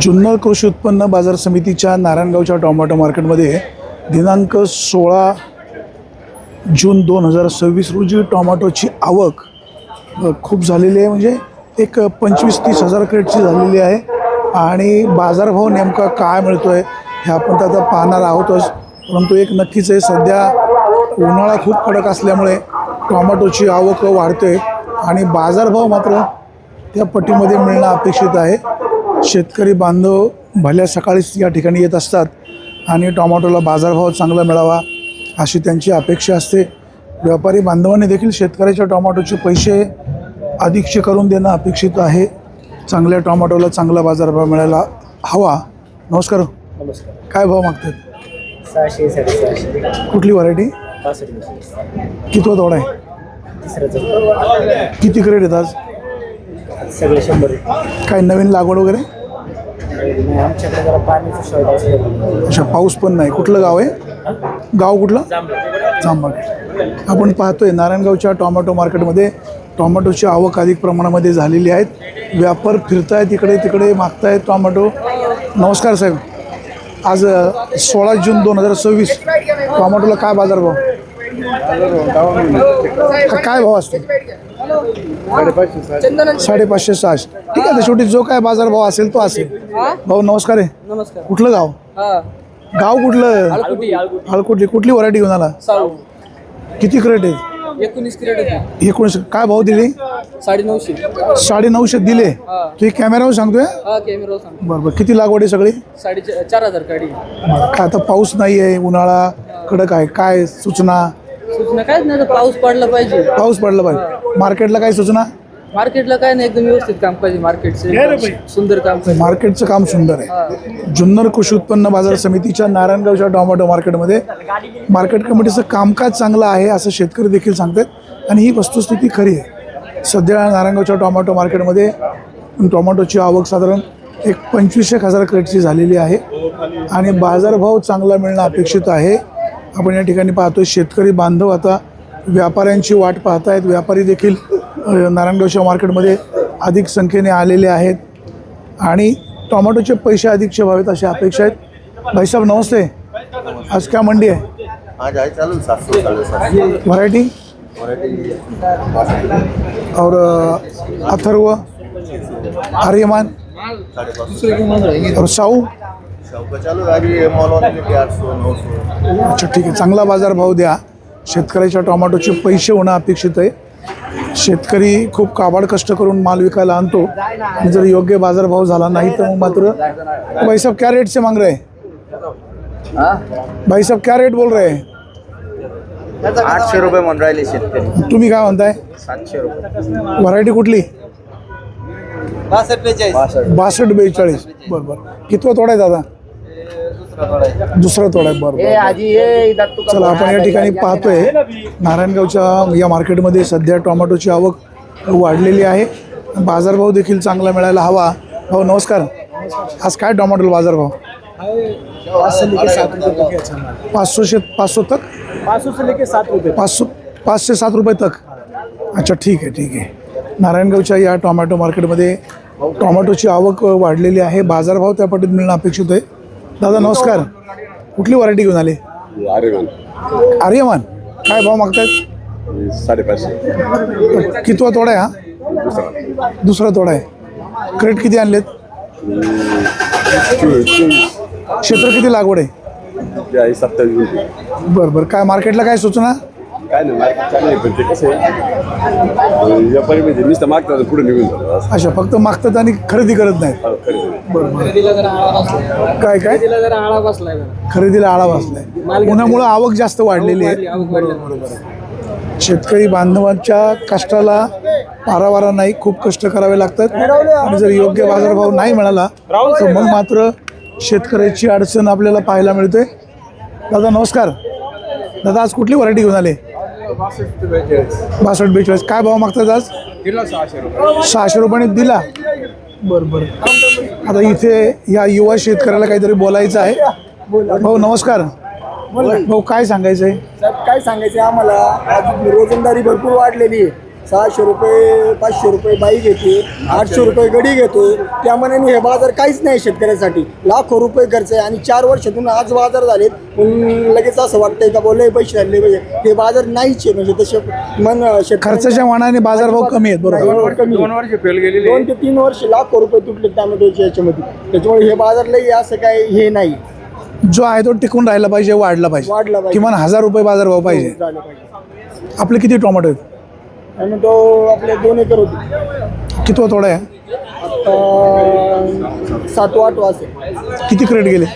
जुन्नर कृषी उत्पन्न बाजार समितीच्या नारायणगावच्या टोमॅटो मार्केटमध्ये दिनांक 16 जून 2026 रोजी टोमॅटोची आवक खूप झालेली आहे. म्हणजे एक 25-30 हजार क्रेटची झालेली आहे आणि बाजारभाव नेमका काय मिळतो आहे हे आपण आता पाहणार आहोतच. परंतु एक नक्कीच आहे, सध्या उन्हाळा खूप कडक असल्यामुळे टोमॅटोची आवक वाढते आणि बाजारभाव मात्र त्या पट्टीमध्ये मिळणं अपेक्षित आहे. शेतकरी बांधव भल्या सकाळीच या ठिकाणी येत असतात आणि टोमॅटोला बाजारभाव चांगला मिळावा अशी त्यांची अपेक्षा असते. व्यापारी बांधवांनी देखील शेतकऱ्याच्या टोमॅटोचे पैसे अधिकचे करून देणं अपेक्षित आहे. चांगल्या टोमॅटोला चांगला बाजारभाव मिळायला हवा. नमस्कार. नमस्कार. काय भाव मागतात? 600 650. कुठली व्हरायटी? 65. कितवा तोडा आहे? तिसऱ्याचं. किती क्रेट आहेत आज? सगळे 100. काय नवीन लागवड वगैरे? नाही, आमच्याकडे जरा पाण्याचं शॉर्ट असलं. अच्छा, पाऊस पण नाही. कुठलं गाव आहे? गाव कुठलं? जांभा. आपण पाहतोय नारायणगावच्या टोमॅटो मार्केटमध्ये टोमॅटोची आवक अधिक प्रमाणामध्ये झालेली आहेत. व्यापार फिरतायत इकडे तिकडे, मागतायत टोमॅटो. नमस्कार साहेब. आज 16 जून 2026 टोमॅटोला काय बाजारभाव? काय भाव असतो? 550 600. ठीक आहे, शेवटी जो काय बाजारभाव असेल तो असेल. भाऊ नमस्कार आहे. नमस्कार. कुठलं गाव? गाव कुठलं? आळकुटली. कुठली व्हरायटी घेऊन आला? किती क्रेट आहेत? 19 क्रेट. 19. काय भाव दिले? 950. 950 दिले. तू कॅमेरावर सांगतोय? कॅमेरा सांग. बरं बरं. किती लागवड आहे सगळी? 4,500 काढी. काय आता पाऊस नाही आहे, उन्हाळा कडक आहे, काय सूचना? सूचना काय नाही, पाऊस पडला पाहिजे. पाऊस पडला पाहिजे. मार्केटला काय सूचना? मार्केटला काय नाही, एकदम व्यवस्थित काम पाहिजे. मार्केटचं सुंदर काम पाहिजे. मार्केटचं काम सुंदर आहे. जुन्नर कृषी उत्पन्न बाजार समितीच्या नारायणगावच्या टोमॅटो मार्केटमध्ये मार्केट कमिटीचं कामकाज चांगलं आहे असं शेतकरी देखील सांगतात आणि ही वस्तुस्थिती खरी आहे. सध्या नारायणगावच्या टोमॅटो मार्केटमध्ये टोमॅटोची आवक साधारण एक 25 हजार क्रेटची झालेली आहे आणि बाजारभाव चांगला मिळणं अपेक्षित आहे. आपण या ठिकाणी पाहतोय शेतकरी बांधव आता व्यापाऱ्यांची वाट पाहत आहेत. व्यापारी देखील नारायणगावच्या मार्केटमध्ये अधिक संख्येने आलेले आहेत आणि टोमॅटोचे पैसे अधिकचे व्हावेत अशी अपेक्षा आहेत. भाईसाहेब नमस्ते. आज क्या मंडी आहे? आज आहे चालू 700 व्हरायटी और अथर्व, आर्यमान और साऊ का चालू अभी मॉल 800 900. अच्छा, ठीक आहे. चांगला बाजारभाव द्या. शेतकऱ्याच्या टोमॅटोचे पैसे होणं अपेक्षित आहे. शेतकरी खूप काबाड कष्ट करून माल विकायला आणतो आणि जर योग्य बाजारभाव झाला नाही तर मग मात्र. भाई साहब क्या रेट से मांग रहे हैं? भाई साहब क्या रेट बोल रहे हैं? 800 रुपये म्हणून राहिले शेतकरी. तुम्ही काय म्हणताय? 700 रुपये. व्हरायटी कुठली? 62 42. बरं बरं. कितवा तोडा आहे दादा? दुसरा तोडा आहे. बरं. चला, आपण या ठिकाणी पाहतोय नारायणगावच्या या मार्केटमध्ये सध्या टोमॅटोची आवक वाढलेली आहे. बाजारभाव देखील चांगला मिळायला हवा. हो नमस्कार. आज काय टोमॅटोला बाजारभाव? 500 तक. 500 से लेके 7 रुपये. 5 से 7 रुपये तक. अच्छा, ठीक आहे ठीक आहे. नारायणगावच्या या टोमॅटो मार्केटमध्ये टोमॅटोची आवक वाढलेली आहे. बाजारभाव त्या पटीत मिळणं अपेक्षित आहे. दादा नमस्कार. कुठली व्हरायटी घेऊन आले? आर्यमान. काय भाव मागतायत? 550. कितवा तोडा आहे हा? दुसरा तोडा आहे. क्रेट किती आणलेत? क्षेत्र किती लागवड आहे? 27. बरं बरं. काय मार्केटला काय सूचना? काय नाही, मार्केट चालू आहे पण ते कसं आहे, व्यापारी म्हणजे नुसतं मागतात पुढे निघून जातात. अच्छा, फक्त मागतात आणि खरेदी करत नाहीत. बरं बरं. खरेदीला जरा आळा बसलाय. काय काय? खरेदीला जरा आळा बसलाय. खरेदीला आळा बसलाय. उन्हामुळे आवक जास्त वाढलेली आहे. शेतकरी बांधवांच्या कष्टाला पारावारा नाही, खूप कष्ट करावे लागतात आणि जर योग्य बाजारभाव नाही मिळाला तर मग मात्र शेतकऱ्याची अडचण आपल्याला पाहायला मिळते. दादा नमस्कार. दादा आज कुठली व्हरायटी घेऊन आले? 62 42. काय भाव मागतात आज? 600 रुपयाने दिला. बरं बरं. आता इथे या युवा शेतकऱ्याला काहीतरी बोलायचं आहे. भाऊ नमस्कार. भाऊ काय सांगायचं आहे? काय सांगायचं आम्हाला, आज रोजंदारी भरपूर वाढलेली आहे. 600 रुपये 500 रुपये बाई घेते, 800 रुपये गडी घेतो. त्या मनाने हे बाजार काहीच नाही शेतकऱ्यासाठी. लाखो रुपये खर्च आहे आणि 4 वर्षातून आज बाजार झालेत. लगेच असं वाटतंय का बोलले पैसे झाले पाहिजे. हे बाजार नाहीच आहे म्हणजे तसे मन खर्चाच्या मानाने बाजारभाव कमी आहेत बरोबर. 2 वर्ष फेल गेलेले 2 ते 3 वर्ष लाखो रुपये तुटले टॅमॅटोच्या याच्यामध्ये. त्याच्यामुळे हे बाजार लई असं काय हे नाही. जो आहे तो टिकून राहिला पाहिजे, वाढला पाहिजे. किमान 1000 रुपये बाजारभाव पाहिजे. झालं पाहिजे. आपले किती टोमॅटो आहेत? आणि तो आपले 2 एकर होते. कितवा तोडा आहे? आता 7-8 असेल. किती क्रेट गेले?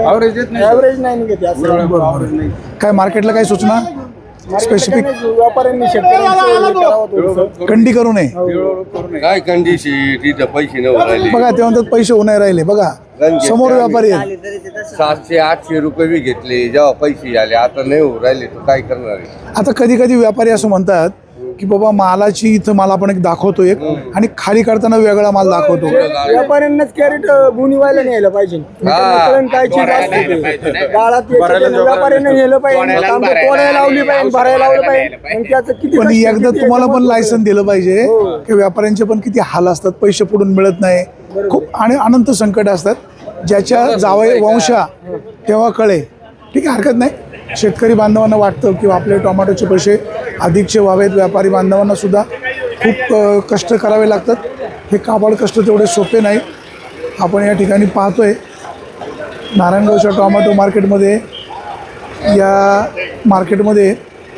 ॲव्हरेज नाही निघते असं. काय मार्केटला काय सूचना स्पेसिफिक? व्यापाऱ्यांनी शेतकऱ्यांचं करावं थोडंसं. कंडी करू नये. काय कंडिशन तिथं पैसे नाही राहिले. बघा ते म्हणतात पैसे होऊ नाही राहिले. बघा समोर व्यापारी आहेत. 700-800 रुपये बी घेतले जेव्हा पैसे आले, आता नाही होऊ राहिले तर काय करणार आहे. आता कधी कधी व्यापारी असं म्हणतात की बाबा मालाची इथं माल आपण एक दाखवतो एक आणि खाली काढताना वेगळा माल दाखवतो. व्यापाऱ्यांनाच कॅरेट गुणीवायला न्यायला पाहिजे. कळण काय चीज असते ते. गाळात व्यापाऱ्यांना नेलं पाहिजे, तोडायला लावली पाहिजे, भरायला लावलं पाहिजे. आणि त्याचं किती पण कष्ट एकदा किती तुम्हाला पण महत्त्वाचं लायसन दिलं पाहिजे की व्यापाऱ्यांचे पण किती हाल असतात, पैसे पुढून मिळत नाही, खूप आणि अनंत संकट असतात. ज्याच्या जावई वंशा तेव्हा कळे. ठीक आहे, हरकत नाही. शेतकरी बांधवांना वाटतं की आपले टोमॅटोचे पैसे अधिकचे व्हावेत. व्यापारी बांधवांना सुद्धा खूप कष्ट करावे लागतात. हे काबाड कष्ट तेवढे सोपे नाही. आपण या ठिकाणी पाहतोय नारायणगावच्या टोमॅटो मार्केटमध्ये. या मार्केटमध्ये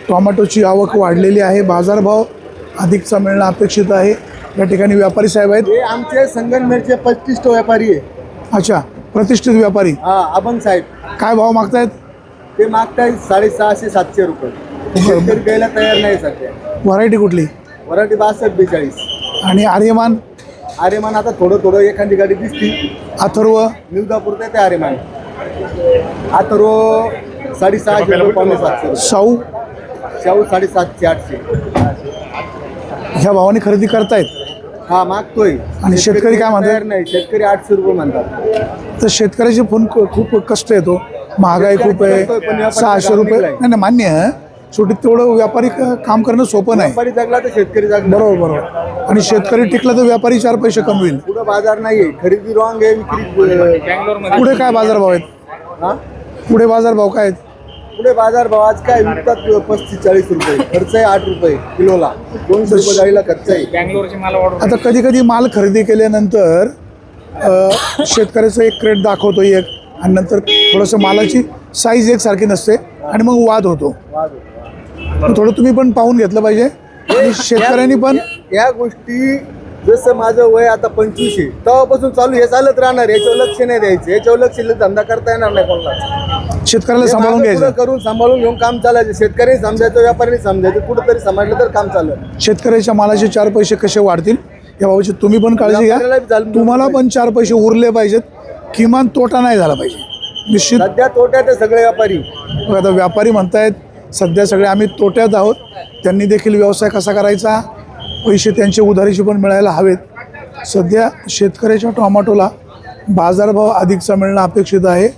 टोमॅटोची आवक वाढलेली आहे. बाजारभाव अधिकचा मिळणं अपेक्षित आहे. या ठिकाणी व्यापारी साहेब आहेत. हे आमचे संगमनेरचे 25 व्यापारी आहे. अच्छा, प्रतिष्ठित व्यापारी. हा अभंग साहेब काय भाव मागतायत? ते मागतायत 650-700 रुपये. शेतकरी द्यायला तयार नाही सध्या. व्हरायटी कुठली? वराठी 62-42. आणि आर्यमान? आरेमान आता थोडं एखादी गाडी दिसती. अथर्व? निवदापूर ते आरेमान. अथर्व 650 रुपये, 700. साऊ? शाहू 750-800. ह्या भावाने खरेदी करतायत. हा मागतोय. आणि शेतकरी काय म्हणतात? तयार नाही. शेतकरी 800 रुपये म्हणतात. तर शेतकऱ्याचे फोन खूप कष्ट येतो. महागाई खूप आहे. 600 रुपये नाही मान्य आहे. शेवटी तेवढं व्यापारी काम करणं सोपं नाही. व्यापारी जगला तर शेतकरी जगला. बरोबर. आणि शेतकरी टिकला तर व्यापारी 4 पैसे कमवेल. पुढे बाजार नाहीये. खरेदी रॉंग आहे, विक्री पुढे काय बाजारभाव आहेत? हा पुढे बाजारभाव काय आहेत? पुढे बाजार भाव आज काय विकतात 35-40 रुपये. खर्च आहे 8 रुपये किलोला. 200 रुपये गाडीला खर्च आहे. आता कधी कधी माल खरेदी केल्यानंतर शेतकऱ्याचं एक क्रेट दाखवतो एक, आणि नंतर थोडंसं मालाची साईज एकसारखी नसते आणि मग वाद होतो. थोडं तुम्ही पण पाहून घेतलं पाहिजे. आणि शेतकऱ्यांनी पण या गोष्टी, जसं माझं वय आता 25 आहे तेव्हापासून चालू हे चालत राहणार. याच्यावर लक्ष नाही द्यायचं. याच्यावर लक्ष दिलं धंदा करता येणार नाही कोणाला. शेतकऱ्याला सांभाळून पुढं घ्यायचं. करून सांभाळून घेऊन काम चालायचं. शेतकरी समजायचं, व्यापाऱ्यांनी समजायचं. कुठंतरी समजलं तर काम चाललं. शेतकऱ्याच्या मालाचे 4 पैसे कसे वाढतील या बाबतीत तुम्ही पण काळजी घ्या. व्यापाऱ्याला बी चालू तुम्हाला पण 4 पैसे उरले पाहिजेत. किमान तोटा नाही झाला पाहिजे. निश्चित. सध्या तोट्यात आहे सगळे व्यापारी. बघा, आता व्यापारी म्हणतायत सध्या सगळे आम्ही तोट्यात आहोत. त्यांनी देखील व्यवसाय कसा करायचा, पैसे त्यांचे उधारीचे पण मिळायला हवेत. सध्या शेतकऱ्याच्या टोमॅटोला बाजारभाव अधिकचा मिळणं अपेक्षित आहे.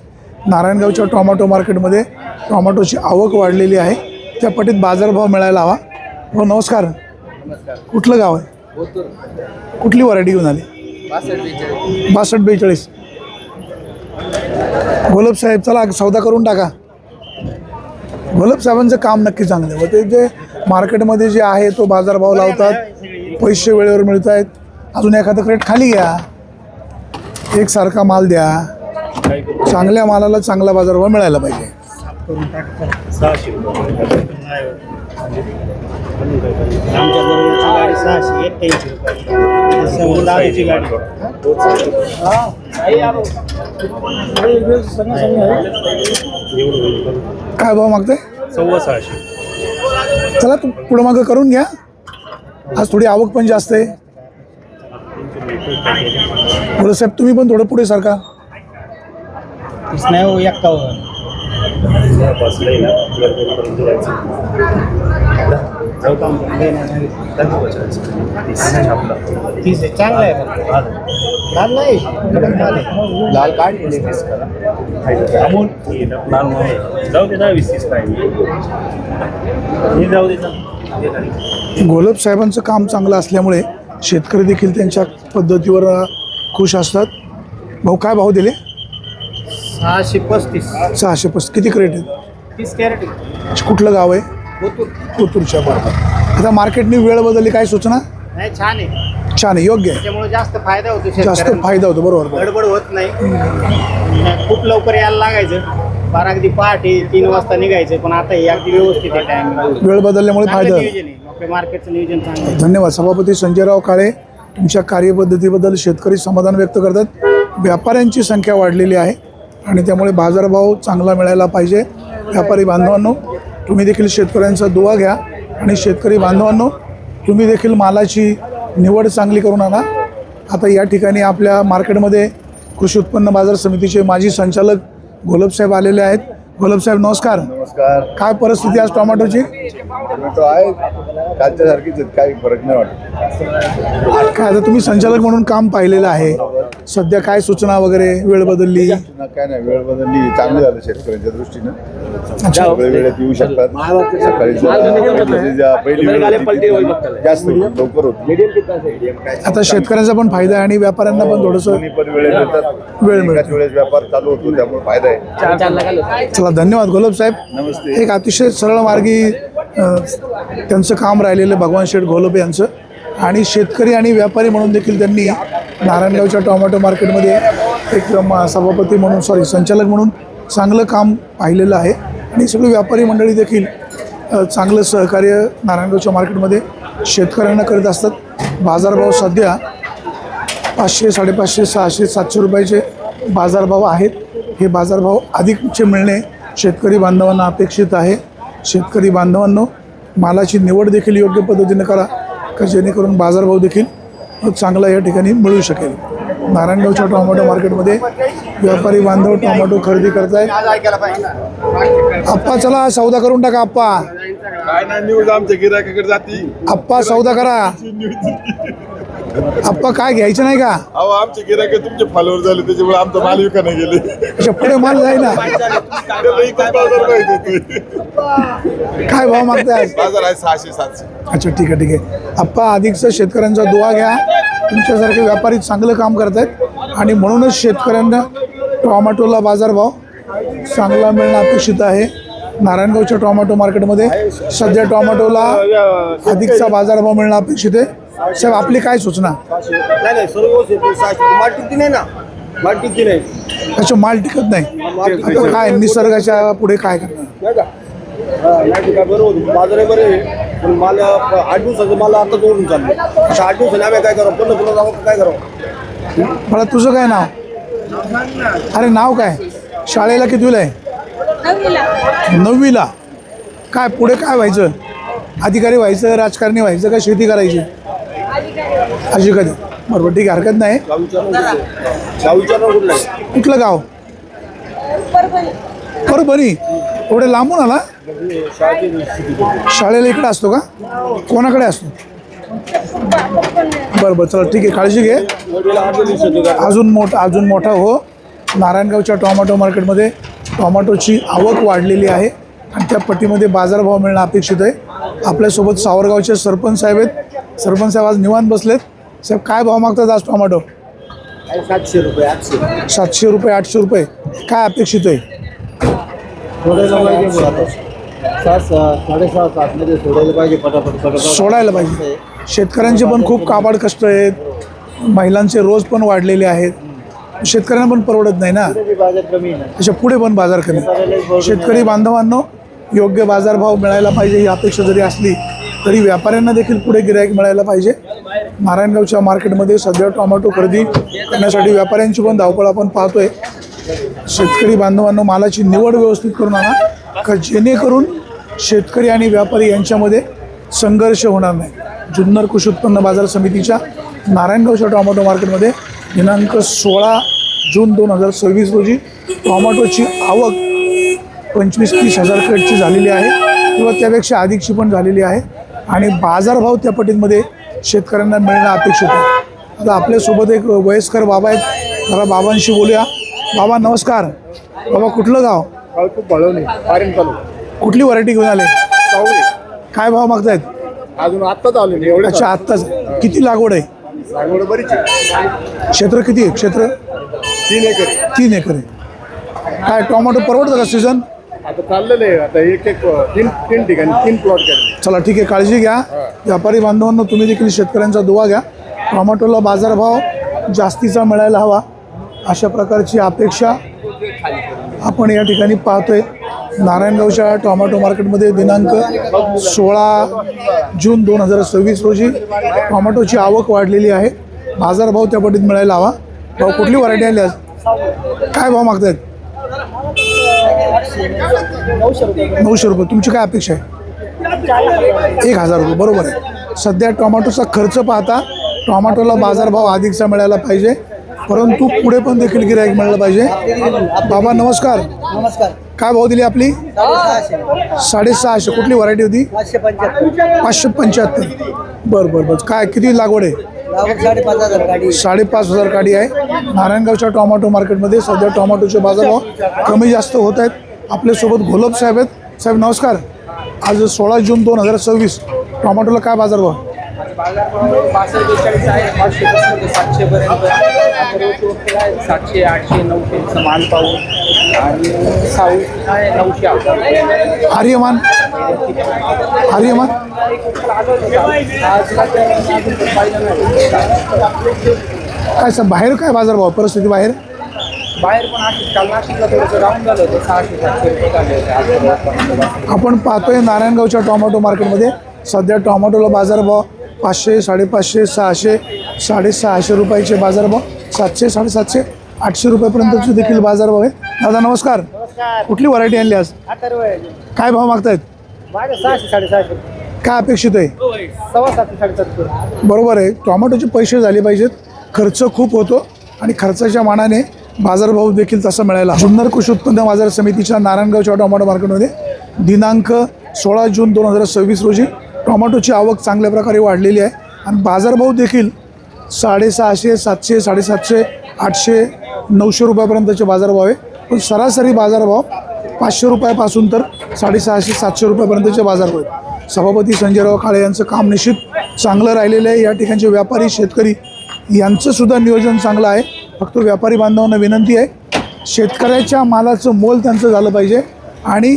नारायणगावच्या टोमॅटो मार्केटमध्ये टोमॅटोची आवक वाढलेली आहे. त्या पटीत बाजारभाव मिळायला हवा. हो नमस्कार. कुठलं गाव आहे? कुठली व्हरायटी घेऊन आली? 62-42. घोलप साहेब चला सौदा करून टाका. घोलप साहेबांचं काम नक्की चांगलं आहे. व ते जे मार्केटमध्ये जे आहे तो बाजारभाव लावतात, पैसे वेळेवर मिळत आहेत. अजून एखादं क्रेट खाली घ्या, एकसारखा माल द्या. चांगल्या मालाला चांगला बाजारभाव मिळायला पाहिजे. आमच्या बरोबरची गाडी 681 रुपये. गाडी काय भाव मागताय? 650. चला तू पुढं मागं करून घ्या. आज थोडी आवक पण जास्त आहे. बोला साहेब तुम्ही पण थोडं पुढे सारखा. तीच नाही हो 51. तीस आहे, चांगला आहे. लाल नाही, लाल काढ जाऊ दे 20-30 पाहिजे. जाऊ दे. घोलप साहेबांचं काम चांगलं असल्यामुळे शेतकरी देखील त्यांच्या पद्धतीवर खुश असतात. भाऊ काय भाव दिले? 635 635. किती क्रेट आहेत? 30 कॅरेट. कुठलं गाव आहे? कोतूरच्या बरोबर. आता मार्केटनी वेळ बदलली, काय सूचना? नाही, छान आहे. छान आहे, योग्य आहे, त्यामुळे जास्त फायदा होतो जास्त शेतकऱ्यांना. फायदा होतो. बरोबर. गडबड होत नाही. खूप लवकर यायला लागायचं. बारा अगदी पहाटे 3 वाजता निघायचं, पण आता हे अगदी व्यवस्थित आहे टाइम. वेळ बदलल्यामुळे फायदा चांगलं आहे. नियोजन आहे. आपल्या मार्केटचं नियोजन चांगलं आहे. धन्यवाद. सभापती संजयराव काळे, तुमच्या कार्यपद्धतीबद्दल शेतकरी समाधान व्यक्त करतात. व्यापाऱ्यांची संख्या वाढलेली आहे आणि त्यामुळे बाजारभाव चांगला मिळायला पाहिजे. व्यापारी बांधवांनो, तुम्ही देखील शेतकऱ्यांचा दुवा घ्या आणि शेतकरी बांधवांनो, तुम्ही देखील मालाची निवड चांगली करून आणा. आता या ठिकाणी आपल्या मार्केटमध्ये कृषी उत्पन्न बाजार समितीचे माजी संचालक घोलप साहेब आलेले आहेत. घोलप साहेब नमस्कार. नमस्कार. काय परिस्थिती आज टोमॅटोची? टोमॅटो आहे कालच्या सारखीच, काही फरक नाही वाटत. काय आता तुम्ही संचालक म्हणून काम पाहिलेलं आहे, सध्या काय सूचना वगैरे? वेळ बदलली, काय नाही, वेळ बदलली, चांगलं झालं शेतकऱ्यांच्या दृष्टीनं. सगळे वेळेत येऊ शकतात. सकाळी पहिली वेळ जास्त लवकर होती. आता शेतकऱ्यांचा पण फायदा आहे आणि व्यापाऱ्यांना पण थोडंसं पण वेळेत येतात, वेळ मिळतो. एकाच वेळेस व्यापार चालू होतो, त्यामुळे फायदा आहे. चला, धन्यवाद घोलप साहेब. नमस्ते. एक अतिशय सरळ मार्गी त्यांचं काम राहिलेलं भगवान शेठ घोलप यांचं, आणि शेतकरी आणि व्यापारी म्हणून देखील त्यांनी नारायणगावच्या टोमॅटो मार्केटमध्ये एक सभापती म्हणून संचालक म्हणून चांगलं काम पाहिलेलं आहे. आणि सगळे व्यापारी मंडळी देखील चांगलं सहकार्य नारायणगावच्या मार्केटमध्ये शेतकऱ्यांना करीत असतात. बाजारभाव सध्या 500, 550, 600, 700 रुपयाचे बाजारभाव आहेत. हे बाजारभाव अधिकचे मिळणे शेतकरी बांधवांना अपेक्षित आहे. शेतकरी बांधवांनो, मालाची निवड देखील योग्य पद्धतीने करा, का जेणेकरून बाजारभाव देखील चांगला या ठिकाणी मिळू शकेल. नारायणगावच्या टोमॅटो मार्केटमध्ये व्यापारी बांधव टोमॅटो खरेदी करताय. आप्पा चला सौदा करून टाका. आप्पा काय नाही, न्यूज आमच्या गिरायकाकडे जाती. आप्पा सौदा करा. आप्पा काय घ्यायचं नाही का? अहो, आमचे गिरायक तुमचे फॉलोअर झाले, त्याच्यामुळे आमचा माल विकायला गेले. अच्छा, पुढे माल जाईल ना. काय भाव मागताय आज? बाजार आहे 600-700. अच्छा, ठीक आहे, ठीक आहे. आप्पा अधिकचं शेतकऱ्यांचा दुवा घ्या. तुमच्यासारखे व्यापारी चांगलं काम करत आहेत आणि म्हणूनच शेतकऱ्यांना टोमॅटोला बाजारभाव चांगला मिळणं अपेक्षित आहे. नारायणगावच्या टोमॅटो मार्केटमध्ये सध्या टोमॅटोला अधिकचा बाजारभाव मिळणं अपेक्षित आहे. साहेब, आपली काय सूचना? नाही सर्व माल टिकती नाही ना, माल टिकती नाही. अच्छा, माल टिकत नाही. आता काय निसर्गाच्या पुढे काय करणार? बरोबर बाजार आहे बरे, पण माल 8 दिवसाचं माल आता जोडून चाललं. अशा 8 दिवसांनी आम्ही काय करावं? पुन्हा जावं, काय करावं? मला तुझं काय नाव? अरे नाव काय? शाळेला कितवीला आहे? 9वीला. काय पुढे काय व्हायचं? अधिकारी व्हायचं, राजकारणी व्हायचं, का शेती करायची? अशी कधी? बरोबर, ठीक आहे, हरकत नाही. कुठलं गाव? परभणी. एवढे लांबून आला? शाळेला इकडे असतो का? कोणाकडे असतो? बरं बरं, चला ठीक आहे, काळजी घे. अजून मोठा हो. नारायणगावच्या टोमॅटो मार्केटमध्ये टोमॅटोची आवक वाढलेली आहे आणि त्या पट्टीमध्ये बाजारभाव मिळणं अपेक्षित आहे. आपल्यासोबत सावरगावचे सरपंच साहेब आहेत. सरपंच साहेब आज निवांत बसलेत. साहेब, काय भाव मागतात आज टोमॅटो? 700 रुपये, 800. 700 रुपये, 800 रुपये. काय अपेक्षित आहे? सोडायला पाहिजे. शेतकऱ्यांचे पण खूप काबाड कष्ट आहेत. महिलांचे रोज पण वाढलेले आहेत. शेतकऱ्यांना पण परवडत नाही ना. त्याच्या पुढे पण बाजार कमी. शेतकरी बांधवांनो, योग्य बाजारभाव मिळायला पाहिजे ही अपेक्षा जरी असली तरी व्यापाऱ्यांना देखील पुढे गिराईक मिळायला पाहिजे. नारायणगावच्या मार्केटमध्ये सध्या टोमॅटो खरेदी करण्यासाठी व्यापाऱ्यांची पण धावपळ आपण पाहतोय. शेतकरी बांधवांनो, मालाची निवड व्यवस्थित करून आणा, का जेणेकरून शेतकरी आणि व्यापारी यांच्यामध्ये संघर्ष होणार नाही. जुन्नर कृषी उत्पन्न बाजार समितीच्या नारायणगावच्या टोमॅटो मार्केटमध्ये दिनांक 16 जून 2026 रोजी टोमॅटोची आवक 25-30 हजार क्रेटची झालेली आहे किंवा त्यापेक्षा अधिकची पण झालेली आहे आणि बाजारभाव त्या पटीमध्ये शेतकऱ्यांना मिळणं अपेक्षित आहे. आता आपल्यासोबत एक वयस्कर बाबा आहेत. जरा बाबांशी बोलूया. बाबा नमस्कार. बाबा कुठलं गाव? खूप बळवणे, कुठली व्हरायटी घेऊन आले? काय भाव मागतायत? अजून आत्ताच आलो मी एवढे अच्छा आत्ताच. किती लागवड आहे? लागवड बरीच आहे. क्षेत्र किती आहे? क्षेत्र 3 एकर 3 एकर आहे. काय टोमॅटो परवडतं का सीझन? आता चाललेलं आहे. आता एक तीन ठिकाणी 3 प्लॉट केले. चला ठीक आहे, काळजी घ्या. व्यापारी बांधवांनो, तुम्ही देखील शेतकऱ्यांचा दुवा घ्या. टोमॅटोला बाजारभाव जास्तीचा मिळायला हवा अशा प्रकारची अपेक्षा आपण या ठिकाणी पाहतोय. नारायणगावच्या टोमॅटो मार्केटमध्ये दिनांक 16 जून 2026 रोजी टोमॅटोची आवक वाढलेली आहे. बाजारभाव त्या पटीत मिळायला हवा. भाऊ कुठली व्हरायटी आली आज? काय भाव मागतायत? 900 रुपये. तुमची काय अपेक्षा आहे? 1000 रुपये. बरोबर आहे. सध्या टोमॅटोचा खर्च पाहता टोमॅटोला बाजारभाव अधिकचा मिळायला पाहिजे, परंतु पुढे पण देखील गिराईक मिळालं पाहिजे. बाबा नमस्कार. नमस्कार. काय भाव दिली आपली? 650. कुठली व्हरायटी होती? 575. बरं बरं बरं. काय किती लागवड आहे? 5,500 गाडी आहे. नारायणगावच्या टोमॅटो मार्केटमध्ये सध्या टोमॅटोचे बाजारभाव कमी जास्त होत आहेत. आपल्यासोबत घोलप साहेब आहेत. साहेब नमस्कार. आज 16 जून 2026 टोमॅटोला काय बाजारभाव? 542 आहे. 500 700 पर्यंत 700 800 900 माल पाहू आणि साऊथ आहे 900. आर्यमान आर्यमान काय सर बाहेर काय बाजारभाव परिस्थिती बाहेर? बाहेर पण अशी काल नाशिकला थोडंसं राहून झालं होतं. 600 700 रुपये झाले होते. आपण पाहतोय नारायणगावच्या टोमॅटो मार्केटमध्ये सध्या टोमॅटोला बाजारभाव 500 550 600 650 रुपयाचे बाजारभाव 700 750 800 रुपयापर्यंतचे देखील बाजारभाव आहे. दादा नमस्कार. कुठली व्हरायटी आणली आज? काय भाव मागतायत? 600 650. काय अपेक्षित आहे? 750 750. बरोबर आहे. टोमॅटोचे पैसे झाले पाहिजेत. खर्च खूप होतो आणि खर्चाच्या मानाने बाजारभाव देखील तसा मिळायला. जुन्नर कृषी उत्पन्न बाजार समितीच्या नारायणगावच्या टोमॅटो मार्केटमध्ये दिनांक 16 जून 2026 रोजी टोमॅटोची आवक चांगल्या प्रकारे वाढलेली आहे आणि बाजारभाव देखील 650 700 750 800 900 रुपयापर्यंतचे बाजारभाव आहे. पण सरासरी बाजारभाव 500 रुपयापासून तर 650 700 रुपयापर्यंतचे बाजारभाव आहेत. सभापती संजयराव काळे यांचं काम निश्चित चांगलं राहिलेलं आहे. या ठिकाणचे व्यापारी शेतकरी यांचं सुद्धा नियोजन चांगलं आहे. फक्त व्यापारी बांधवांना विनंती आहे, शेतकऱ्याच्या मालाचं मोल त्यांचं झालं पाहिजे आणि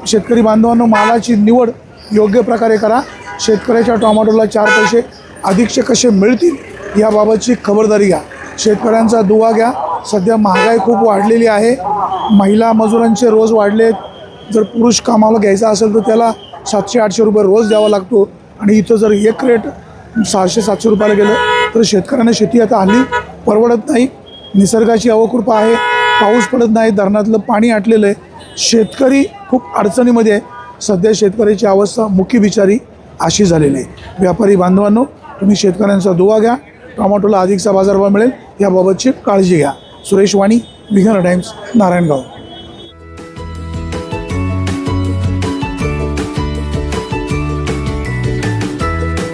शेतकरी बांधवांना मालाची निवड योग्य प्रकारे करा. शेतकऱ्याच्या टोमॅटोला 4 पैसे अधिकचे कसे मिळतील याबाबतची खबरदारी घ्या. शेतकऱ्यांचा दुवा घ्या. सध्या महागाई खूप वाढलेली आहे. महिला मजुरांचे रोज वाढलेत. जर पुरुष कामाला घ्यायचा असेल तर त्याला 700 800 रुपये रोज द्यावा लागतो आणि इथं जर एक रेट 600 700 रुपयाला गेलं तर शेतकऱ्यांना शेती आता हल्ली परवडत नाही. निसर्गाची अवकृपा आहे. पाऊस पडत नाही. धरणातलं पाणी आटलेलं आहे. शेतकरी खूप अडचणीमध्ये आहे. सध्या शेतकऱ्याची अवस्था मुकी बिचारी अशी झालेली आहे. व्यापारी बांधवांनो, तुम्ही शेतकऱ्यांचा दुवा घ्या. टोमॅटोला अधिकचा बाजारभाव मिळेल याबाबतची काळजी घ्या. सुरेश वाणी, विघ्नर टाइम्स, नारायणगाव.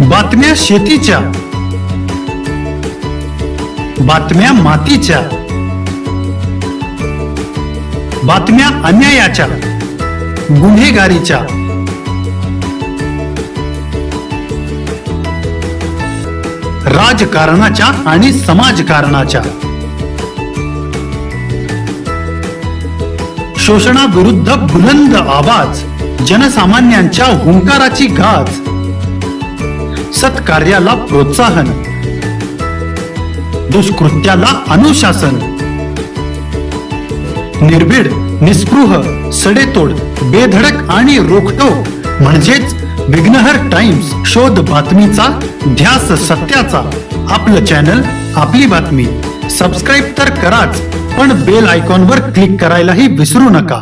बातम्या शेतीच्या, बातम्या मातीच्या, बातम्या अन्यायाच्या, गुन्हेगारीच्या, राजकारणाच्या आणि समाजकारणाच्या, शोषणाविरुद्ध बुलंद आवाज, जनसामान्यांच्या हुंकाराची गाज, सत्कार्याला प्रोत्साहन, दुष्कृत्याला अनुशासन, निर्भीड, निस्पृह, सडेतोड, बेधडक आणि रोखटोक म्हणजेच विघ्नहर टाइम्स. शोध बातमीचा, ध्यास सत्याचा. आपलं चॅनल, आपली बातमी. सबस्क्राईब तर कराच, पण बेल आयकॉनवर क्लिक करायलाही विसरू नका.